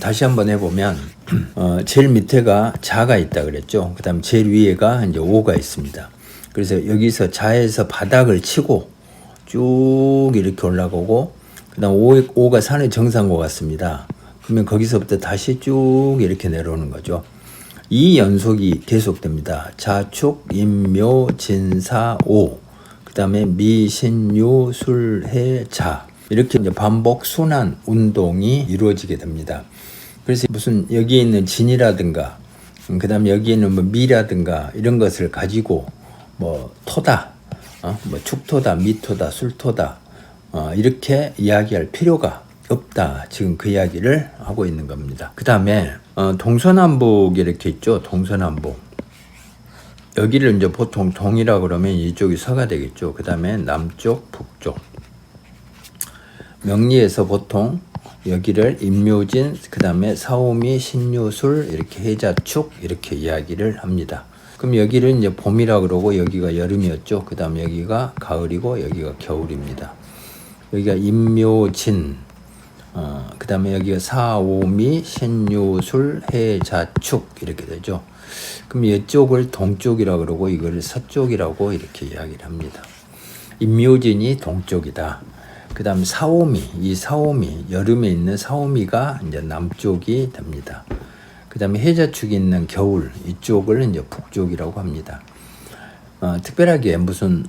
다시 한번 해보면 제일 밑에가 자가 있다 그랬죠. 그 다음 제일 위에가 이제 오가 있습니다. 그래서 여기서 자에서 바닥을 치고 쭉 이렇게 올라가고 그 다음 오가 산의 정상과 같습니다. 그러면 거기서부터 다시 쭉 이렇게 내려오는 거죠. 이 연속이 계속됩니다. 자축, 임묘, 진사, 오. 그 다음에 미, 신, 유, 술, 해, 자. 이렇게 이제 반복 순환 운동이 이루어지게 됩니다. 그래서 무슨 여기에 있는 진이라든가, 그 다음에 여기에 있는 뭐 미라든가 이런 것을 가지고 뭐 토다, 뭐 축토다, 미토다, 술토다, 이렇게 이야기할 필요가 없다. 지금 그 이야기를 하고 있는 겁니다. 그 다음에 동서남북 이렇게 있죠. 동서남북. 여기를 이제 보통 동이라 그러면 이쪽이 서가 되겠죠. 그 다음에 남쪽, 북쪽. 명리에서 보통 여기를 임묘진, 그 다음에 사오미, 신유술, 이렇게 해자축 이렇게 이야기를 합니다. 그럼 여기를 이제 봄이라 그러고 여기가 여름이었죠. 그 다음 여기가 가을이고 여기가 겨울입니다. 여기가 임묘진, 그 다음에 여기가 사오미, 신유술, 해자축 이렇게 되죠. 그럼 이쪽을 동쪽이라 그러고 이걸 서쪽이라고 이렇게 이야기를 합니다. 임묘진이 동쪽이다. 그 다음 사오미, 이 사오미, 여름에 있는 사오미가 이제 남쪽이 됩니다. 그 다음에 해자축이 있는 겨울, 이쪽을 이제 북쪽이라고 합니다. 특별하게 무슨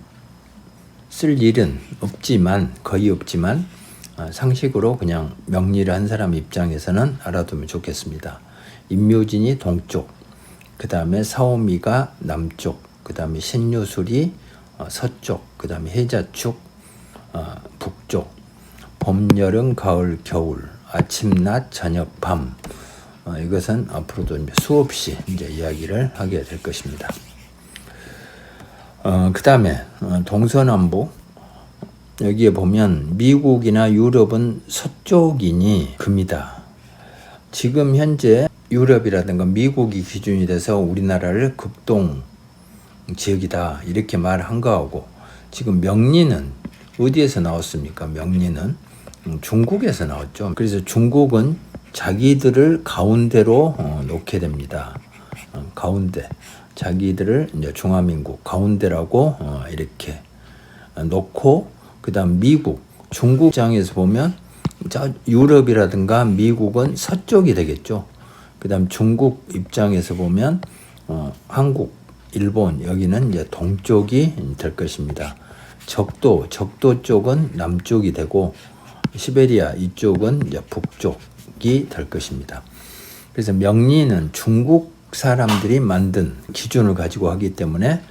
쓸 일은 없지만, 거의 없지만, 상식으로 그냥 명리를 한 사람 입장에서는 알아두면 좋겠습니다. 임묘진이 동쪽, 그 다음에 사오미가 남쪽, 그 다음에 신유술이 서쪽, 그 다음에 해자축, 북쪽, 봄, 여름, 가을, 겨울, 아침, 낮, 저녁, 밤. 이것은 앞으로도 이제 수없이 이제 이야기를 하게 될 것입니다. 그 다음에 동서남북. 여기에 보면 미국이나 유럽은 서쪽이니 금이다. 지금 현재 유럽이라든가 미국이 기준이 돼서 우리나라를 극동 지역이다 이렇게 말한 거하고 지금 명리는 어디에서 나왔습니까? 명리는 중국에서 나왔죠. 그래서 중국은 자기들을 가운데로 놓게 됩니다. 가운데, 자기들을 이제 중화민국 가운데라고 이렇게 놓고, 그다음 미국, 중국 입장에서 보면 유럽이라든가 미국은 서쪽이 되겠죠. 그다음 중국 입장에서 보면 한국, 일본 여기는 이제 동쪽이 될 것입니다. 적도 쪽은 남쪽이 되고 시베리아 이쪽은 이제 북쪽이 될 것입니다. 그래서 명리는 중국 사람들이 만든 기준을 가지고 하기 때문에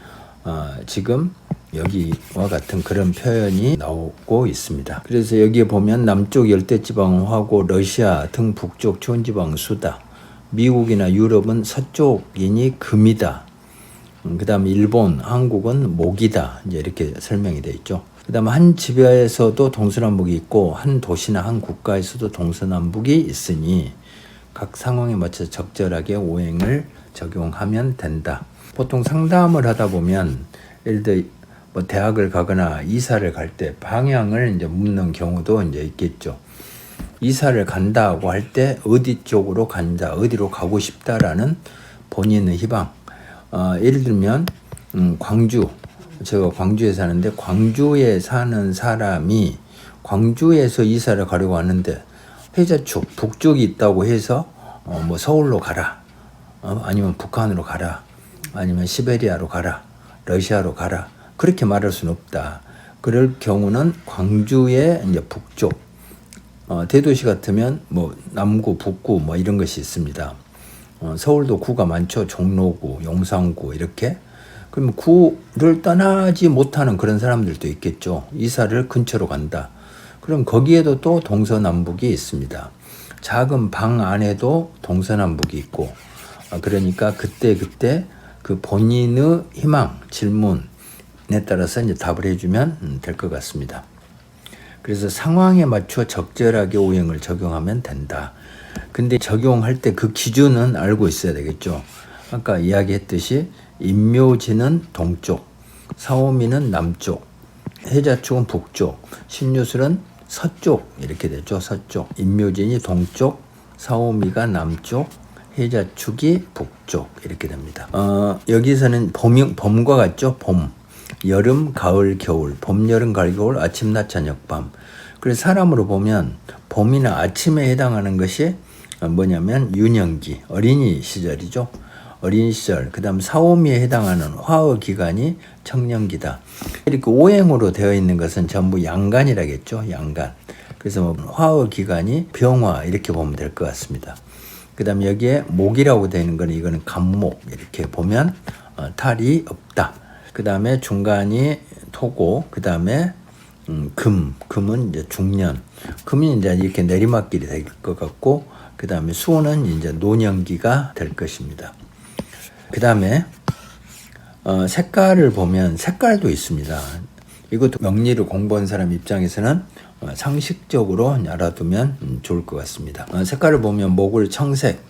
지금 여기와 같은 그런 표현이 나오고 있습니다. 그래서 여기에 보면 남쪽 열대지방은 화고 러시아 등 북쪽 추운 지방은 수다. 미국이나 유럽은 서쪽이니 금이다. 그 다음에 일본, 한국은 목이다. 이제 이렇게 설명이 되어 있죠. 그 다음에 한 지배에서도 동서남북이 있고 한 도시나 한 국가에서도 동서남북이 있으니 각 상황에 맞춰 적절하게 오행을 적용하면 된다. 보통 상담을 하다 보면 예를 들어 뭐 대학을 가거나 이사를 갈 때 방향을 이제 묻는 경우도 이제 있겠죠. 이사를 간다고 할 때 어디 쪽으로 간다, 어디로 가고 싶다라는 본인의 희망. 예를 들면 광주, 제가 광주에 사는데 광주에 사는 사람이 광주에서 이사를 가려고 하는데 해자축 북쪽이 있다고 해서 뭐 서울로 가라, 아니면 북한으로 가라, 아니면 시베리아로 가라, 러시아로 가라 그렇게 말할 수는 없다. 그럴 경우는 광주의 이제 북쪽, 대도시 같으면 뭐 남구, 북구 뭐 이런 것이 있습니다. 서울도 구가 많죠. 종로구, 용산구 이렇게. 그러면 구를 떠나지 못하는 그런 사람들도 있겠죠. 이사를 근처로 간다. 그럼 거기에도 또 동서남북이 있습니다. 작은 방 안에도 동서남북이 있고, 그러니까 그때 그 본인의 희망, 질문에 따라서 이제 답을 해주면 될 것 같습니다. 그래서 상황에 맞춰 적절하게 오행을 적용하면 된다. 근데 적용할 때 그 기준은 알고 있어야 되겠죠. 아까 이야기했듯이 임묘진은 동쪽, 사오미는 남쪽, 해자축은 북쪽, 신유술은 서쪽 이렇게 되죠. 서쪽. 임묘진이 동쪽, 사오미가 남쪽, 해자축이 북쪽 이렇게 됩니다. 여기서는 봄과 같죠? 봄, 여름, 가을, 겨울, 봄, 여름, 가을, 겨울, 아침, 낮, 저녁, 밤. 그래서 사람으로 보면 봄이나 아침에 해당하는 것이 뭐냐면 유년기, 어린이 시절이죠. 어린 시절, 그 다음 사오미에 해당하는 화의 기간이 청년기다. 이렇게 오행으로 되어 있는 것은 전부 양간이라겠죠. 양간. 그래서 화의 기간이 병화 이렇게 보면 될 것 같습니다. 그 다음에 여기에 목이라고 되어 있는 거는 이거는 간목 이렇게 보면 탈이 없다. 그 다음에 중간이 토고, 그 다음에 금은 이제 중년, 금이 이제 이렇게 내리막길이 될 것 같고, 그 다음에 수는 이제 노년기가 될 것입니다. 그 다음에 색깔을 보면 색깔도 있습니다. 이것도 명리를 공부한 사람 입장에서는 상식적으로 알아두면 좋을 것 같습니다. 색깔을 보면 목을 청색,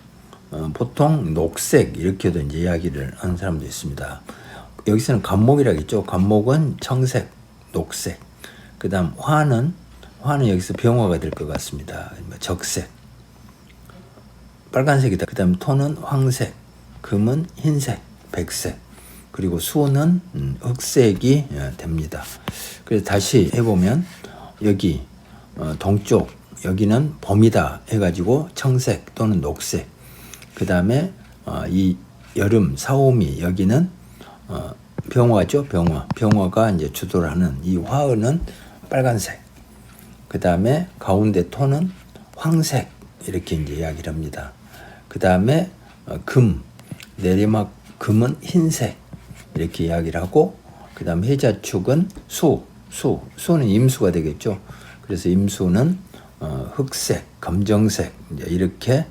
보통 녹색 이렇게도 이제 이야기를 하는 사람도 있습니다. 여기서는 간목이라겠죠. 간목은 청색, 녹색. 그 다음 화는 여기서 병화가 될 것 같습니다. 적색, 빨간색이다. 그 다음 토는 황색, 금은 흰색, 백색, 그리고 수는 흑색이 됩니다. 그래서 다시 해보면 여기 동쪽 여기는 봄이다 해가지고 청색 또는 녹색. 그 다음에 이 여름 사오미 여기는 병화죠. 병화가 이제 주도를 하는 이 화의는 빨간색. 그 다음에 가운데 토는 황색 이렇게 이제 이야기를 합니다. 그 다음에 내리막 금은 흰색 이렇게 이야기를 하고, 그 다음 해자축은 수는 임수가 되겠죠. 그래서 임수는 흑색, 검정색 이렇게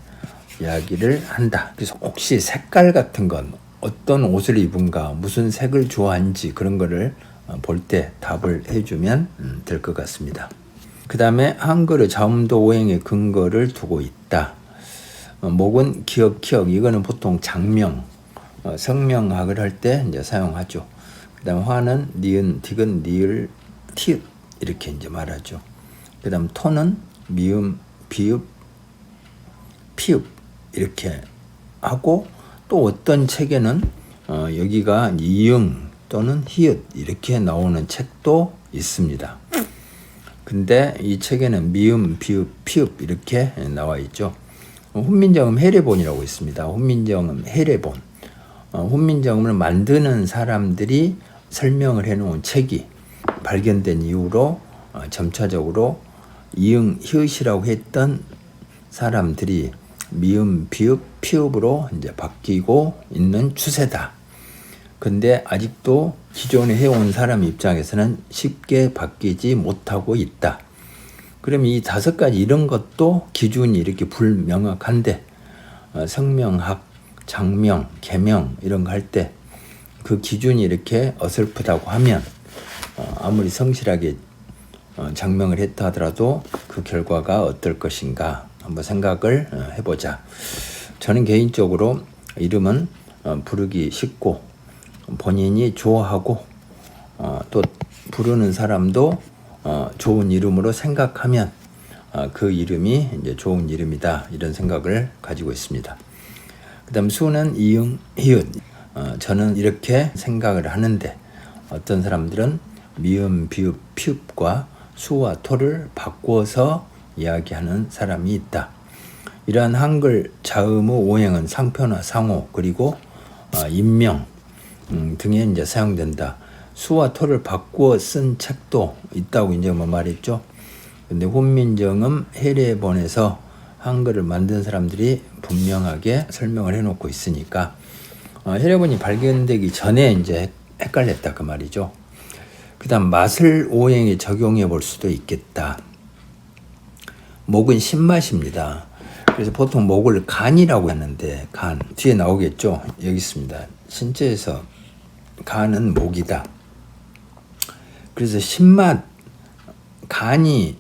이야기를 한다. 그래서 혹시 색깔 같은 건 어떤 옷을 입은가, 무슨 색을 좋아하는지 그런 거를 볼 때 답을 해주면 될 것 같습니다. 그 다음에 한글의 자음도 오행의 근거를 두고 있다. 목은 기역, 이거는 보통 장명, 성명학을 할 때 이제 사용하죠. 그 다음 화는 니은, 디귿, 니을, 티읕 이렇게 이제 말하죠. 그 다음 토는 미음, 비읍, 피읍 이렇게 하고, 또 어떤 책에는 여기가 이응 또는 히읗 이렇게 나오는 책도 있습니다. 근데 이 책에는 미음, 비읍, 피읍 이렇게 나와 있죠. 훈민정음 해례본이라고 있습니다. 훈민정음 해례본. 훈민정음을 만드는 사람들이 설명을 해놓은 책이 발견된 이후로 점차적으로 이응, 히읗이라고 했던 사람들이 미음, 비읍, 피읍으로 이제 바뀌고 있는 추세다. 근데 아직도 기존에 해온 사람 입장에서는 쉽게 바뀌지 못하고 있다. 그럼 이 5가지 이런 것도 기준이 이렇게 불명확한데 성명학, 장명, 계명 이런 거 할 때 그 기준이 이렇게 어설프다고 하면 아무리 성실하게 장명을 했다 하더라도 그 결과가 어떨 것인가 한번 생각을 해보자. 저는 개인적으로 이름은 부르기 쉽고 본인이 좋아하고 또 부르는 사람도 좋은 이름으로 생각하면 그 이름이 이제 좋은 이름이다 이런 생각을 가지고 있습니다. 그 다음 수는 이응, 히읗. 저는 이렇게 생각을 하는데 어떤 사람들은 미음, 비읍, 피읍과 수와 토를 바꾸어서 이야기하는 사람이 있다. 이러한 한글 자음의 오행은 상표나 상호 그리고 인명 등에 이제 사용된다. 수와 토를 바꾸어 쓴 책도 있다고 이제 말했죠. 근데 훈민정음 해례본에서 한글을 만든 사람들이 분명하게 설명을 해놓고 있으니까 해례본이 발견되기 전에 이제 헷갈렸다 그 말이죠. 그다음 맛을 오행에 적용해 볼 수도 있겠다. 목은 신맛입니다. 그래서 보통 목을 간이라고 하는데 간 뒤에 나오겠죠. 여기 있습니다. 신체에서 간은 목이다. 그래서 신맛, 간이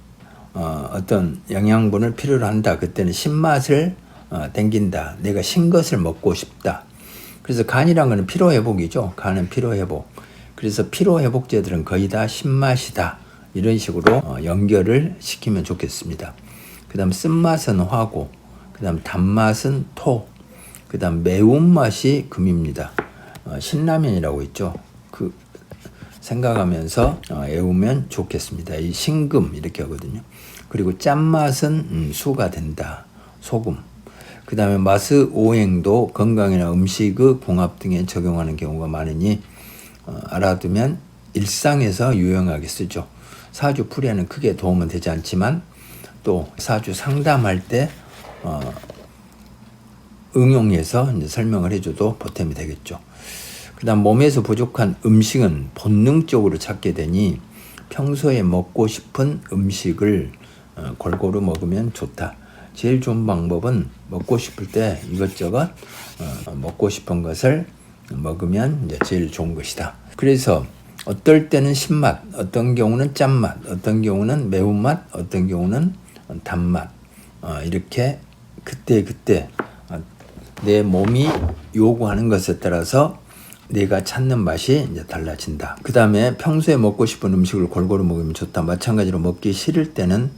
어떤 영양분을 필요로 한다. 그때는 신맛을 땡긴다. 내가 신 것을 먹고 싶다. 그래서 간이란 거는 피로회복이죠. 간은 피로회복. 그래서 피로회복제들은 거의 다 신맛이다. 이런 식으로 연결을 시키면 좋겠습니다. 그 다음 쓴맛은 화고, 그 그 다음 단맛은 토, 그 다음 매운맛이 금입니다. 신라면이라고 있죠. 그 생각하면서 외우면 좋겠습니다. 이 신금 이렇게 하거든요. 그리고 짠맛은 수가 된다. 소금. 그 다음에 마스 오행도 건강이나 음식의 궁합 등에 적용하는 경우가 많으니 알아두면 일상에서 유용하게 쓰죠. 사주 풀이에는 크게 도움은 되지 않지만 또 사주 상담할 때 응용해서 이제 설명을 해줘도 보탬이 되겠죠. 그 다음 몸에서 부족한 음식은 본능적으로 찾게 되니 평소에 먹고 싶은 음식을 골고루 먹으면 좋다. 제일 좋은 방법은 먹고 싶을 때 이것저것 먹고 싶은 것을 먹으면 이제 제일 좋은 것이다. 그래서 어떨 때는 신맛, 어떤 경우는 짠맛, 어떤 경우는 매운맛, 어떤 경우는 단맛, 이렇게 그때 내 몸이 요구하는 것에 따라서 내가 찾는 맛이 이제 달라진다. 그 다음에 평소에 먹고 싶은 음식을 골고루 먹으면 좋다. 마찬가지로 먹기 싫을 때는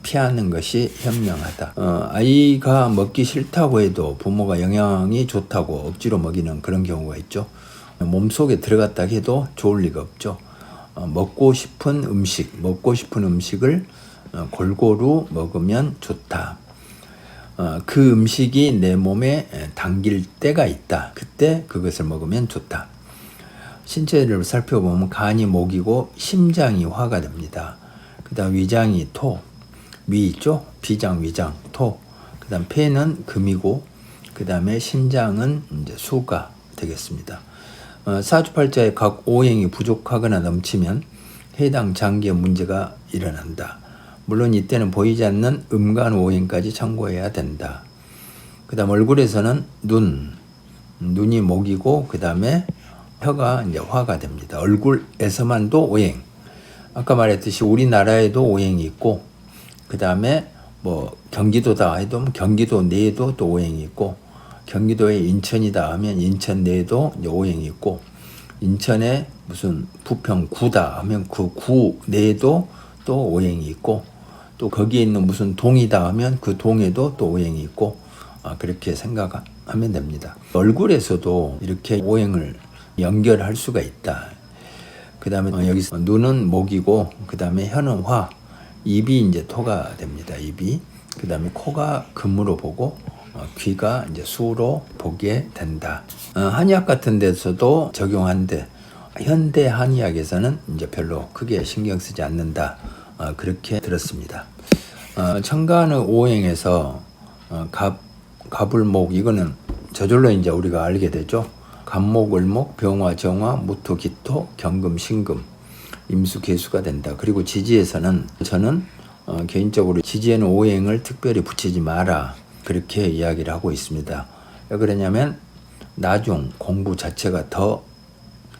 피하는 것이 현명하다. 아이가 먹기 싫다고 해도 부모가 영양이 좋다고 억지로 먹이는 그런 경우가 있죠. 몸속에 들어갔다 해도 좋을 리가 없죠. 먹고 싶은 음식을 골고루 먹으면 좋다. 그 음식이 내 몸에 당길 때가 있다. 그때 그것을 먹으면 좋다. 신체를 살펴보면 간이 목이고 심장이 화가 됩니다. 그 다음 위장이 토, 위 있죠? 비장, 위장, 토. 그 다음 폐는 금이고 그 다음에 심장은 이제 수가 되겠습니다. 사주팔자의 각 오행이 부족하거나 넘치면 해당 장기에 문제가 일어난다. 물론 이때는 보이지 않는 음간 오행까지 참고해야 된다. 그 다음 얼굴에서는 눈이 목이고 그 다음에 혀가 이제 화가 됩니다. 얼굴에서만도 오행. 아까 말했듯이 우리나라에도 오행이 있고 그 다음에 뭐 경기도다 해도 경기도 내에도 또 오행이 있고 경기도에 인천이다 하면 인천 내에도 오행이 있고 인천에 무슨 부평구다 하면 그 구 내에도 또 오행이 있고 또 거기에 있는 무슨 동이다 하면 그 동에도 또 오행이 있고 그렇게 생각하면 됩니다. 얼굴에서도 이렇게 오행을 연결할 수가 있다. 그 다음에 여기서 눈은 목이고 그 다음에 혀는 화, 입이 이제 토가 됩니다. 입이. 그 다음에 코가 금으로 보고 귀가 이제 수로 보게 된다. 한의학 같은 데서도 적용한데 현대 한의학에서는 이제 별로 크게 신경 쓰지 않는다. 그렇게 들었습니다. 천간의 오행에서 갑을목 이거는 저절로 이제 우리가 알게 되죠. 갑목, 을목, 병화, 정화, 무토, 기토, 경금, 신금, 임수, 개수가 된다. 그리고 지지에서는 저는 개인적으로 지지에는 오행을 특별히 붙이지 마라. 그렇게 이야기를 하고 있습니다. 왜 그러냐면 나중 공부 자체가 더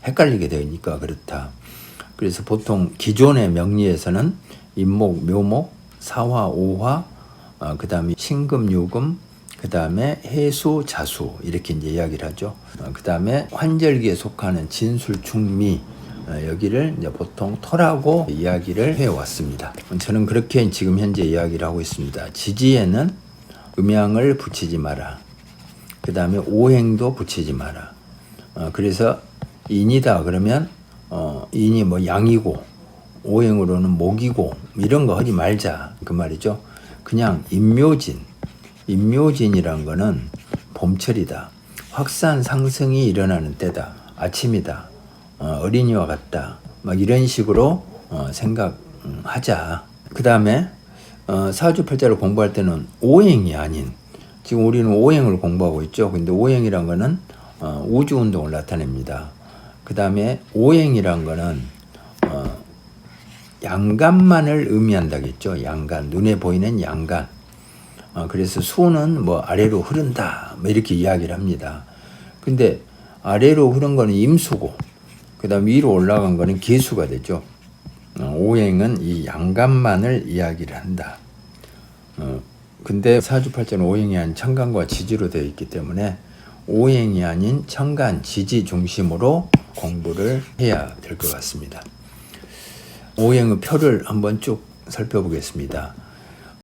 헷갈리게 되니까 그렇다. 그래서 보통 기존의 명리에서는 임목, 묘목, 사화, 오화, 그 다음에 신금, 유금, 그 다음에 해수, 자수 이렇게 이제 이야기를 하죠. 그 다음에 환절기에 속하는 진술, 중미 여기를 이제 보통 토라고 이야기를 해왔습니다. 저는 그렇게 지금 현재 이야기를 하고 있습니다. 지지에는 음양을 붙이지 마라. 그 다음에 오행도 붙이지 마라. 그래서 인이다 그러면 인이 뭐 양이고 오행으로는 목이고 이런 거 하지 말자 그 말이죠. 그냥 인묘진이란 거는 봄철이다. 확산 상승이 일어나는 때다. 아침이다. 어린이와 같다. 막 이런 식으로 생각하자. 그 다음에 사주팔자를 공부할 때는 오행이 아닌 지금 우리는 오행을 공부하고 있죠. 근데 오행이란 거는 우주운동을 나타냅니다. 그 다음에 오행이란 거는 양간만을 의미한다겠죠. 양간, 눈에 보이는 양간. 그래서 수는 뭐 아래로 흐른다 뭐 이렇게 이야기를 합니다. 근데 아래로 흐른 거는 임수고 그 다음 위로 올라간 거는 개수가 되죠. 오행은 이 양간만을 이야기를 한다. 근데 사주팔자는 오행이 아닌 천간과 지지로 되어 있기 때문에 오행이 아닌 천간, 지지 중심으로 공부를 해야 될 것 같습니다. 오행의 표를 한번 쭉 살펴보겠습니다.